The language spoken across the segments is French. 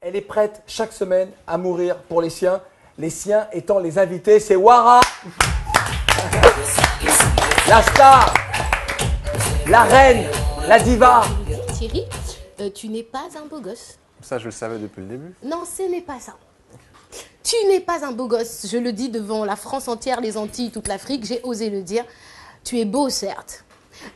Elle est prête chaque semaine à mourir pour les siens étant les invités. C'est Wara, la star, la reine, la diva. Thierry, tu n'es pas un beau gosse. Ça, je le savais depuis le début. Non, ce n'est pas ça. Tu n'es pas un beau gosse. Je le dis devant la France entière, les Antilles, toute l'Afrique. J'ai osé le dire. Tu es beau, certes.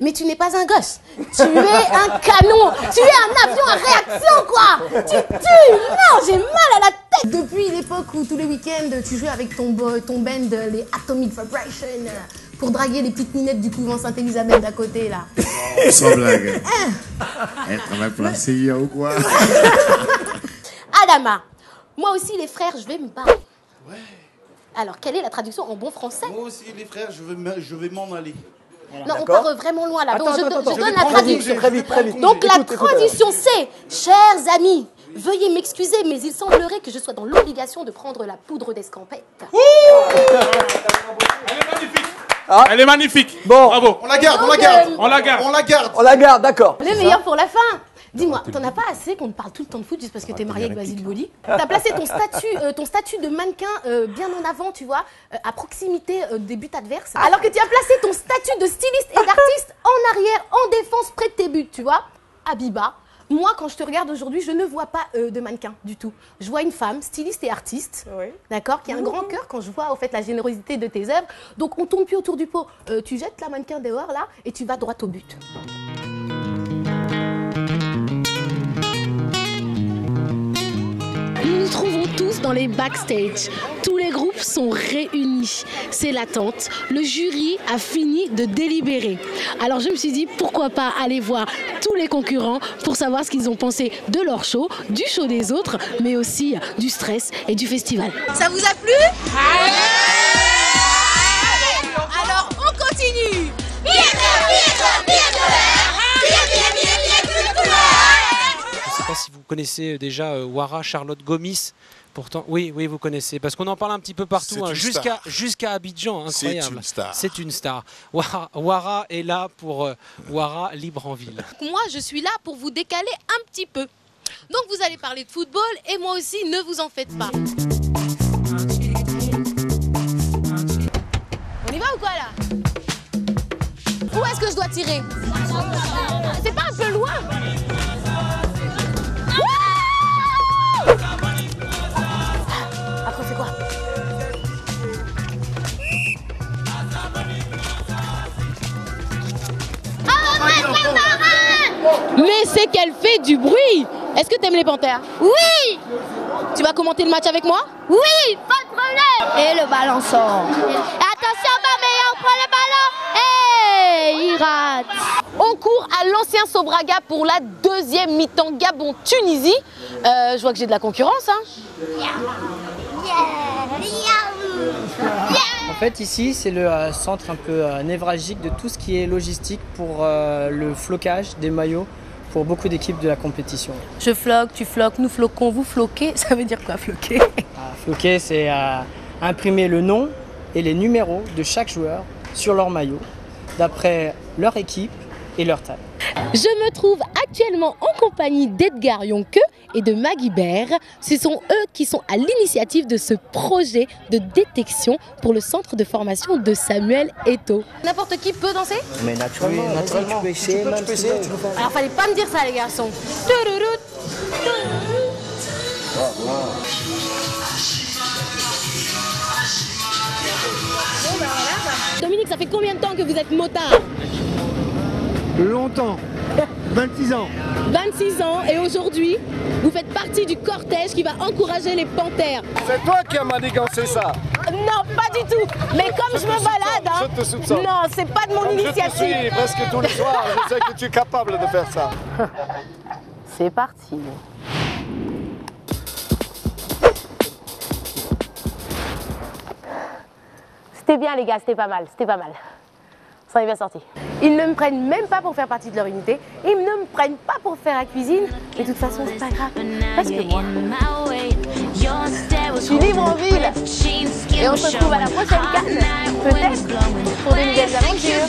Mais tu n'es pas un gosse. Tu es un canon. Tu es un avion à réaction, quoi. Tu tues. Non, j'ai mal à la tête. Depuis l'époque où tous les week-ends, tu jouais avec ton band, les Atomic Vibration, pour draguer les petites minettes du couvent Sainte-Élisabeth d'à côté, là. Sans blague. Elle travaille pour la CIA ou quoi? Adama, moi aussi, les frères, je vais me parler. Ouais. Alors, quelle est la traduction en bon français? Moi aussi, les frères, je vais m'en aller. Voilà. Non, on part vraiment loin là. Attends, je attends, donne la traduction. Très vite. Donc la traduction c'est: chers amis, veuillez m'excuser, mais il semblerait que je sois dans l'obligation de prendre la poudre d'escampette. Elle est magnifique. Ah. Elle est magnifique. Bon, bravo. On la garde, donc, on la garde, d'accord. Le meilleur pour la fin. Dis-moi, t'en as pas assez qu'on te parle tout le temps de foot juste parce que t'es marié avec Basile Boli? T'as placé ton statut de mannequin bien en avant, tu vois, à proximité des buts adverses. Alors que tu as placé ton statut de styliste et d'artiste en arrière, en défense, près de tes buts, tu vois. Habiba, moi quand je te regarde aujourd'hui, je ne vois pas de mannequin du tout. Je vois une femme, styliste et artiste, oui. D'accord, qui a un grand cœur quand je vois au fait la générosité de tes œuvres. Donc on tourne plus autour du pot. Tu jettes la mannequin dehors là et tu vas droit au but. Nous nous trouvons tous dans les backstage. Tous les groupes sont réunis. C'est l'attente. Le jury a fini de délibérer. Alors je me suis dit, pourquoi pas aller voir tous les concurrents pour savoir ce qu'ils ont pensé de leur show, du show des autres, mais aussi du stress et du festival. Ça vous a plu? Alors on continue. Je ne sais pas si vous connaissez déjà Wara, Charlotte Gomis. Pourtant, oui, vous connaissez, parce qu'on en parle un petit peu partout, hein, jusqu'à Abidjan, incroyable. C'est une star. Wara est là pour Wara libre en ville. Moi, je suis là pour vous décaler un petit peu. Donc, vous allez parler de football et moi aussi, ne vous en faites pas. On y va ou quoi là? Où est-ce que je dois tirer? C'est pas un peu loin? Après, c'est quoi? Mais c'est qu'elle fait du bruit. Est-ce que t'aimes les panthères? Oui. Tu vas commenter le match avec moi? Oui, pas de problème. Et le ballon sort. Attention, Mamé, on prend le ballon. Et il rate. On court à l'ancien Sobraga pour la deuxième mi-temps Gabon-Tunisie. Je vois que j'ai de la concurrence, hein. En fait, ici, c'est le centre un peu névralgique de tout ce qui est logistique pour le flocage des maillots pour beaucoup d'équipes de la compétition. Je floque, tu floques, nous floquons, vous floquez. Ça veut dire quoi, floquer? Floquer, c'est imprimer le nom et les numéros de chaque joueur sur leur maillot, d'après leur équipe et leur taille. Je me trouve actuellement en compagnie d'Edgar Yonke et de Maggie Baird. Ce sont eux qui sont à l'initiative de ce projet de détection pour le centre de formation de Samuel Eto'o. N'importe qui peut danser? Mais naturellement, tu peux essayer. Alors fallait pas me dire ça les garçons. Dominique, ça fait combien de temps que vous êtes motard? Longtemps, 26 ans. 26 ans et aujourd'hui, vous faites partie du cortège qui va encourager les panthères. C'est toi qui as manigancé ça? Non, pas du tout. Mais comme je me balade, hein, je te soupçonne. Non, c'est pas de mon initiative. Je te suis presque tous les soirs, je sais que tu es capable de faire ça. C'est parti. C'était bien les gars, c'était pas mal, Ça en est bien sorti. Ils ne me prennent même pas pour faire partie de leur unité. Ils ne me prennent pas pour faire la cuisine. Et de toute façon, c'est pas grave. Parce que moi, je suis libre en ville. Et on se retrouve à la prochaine Cannes. Peut-être pour de nouvelles aventures.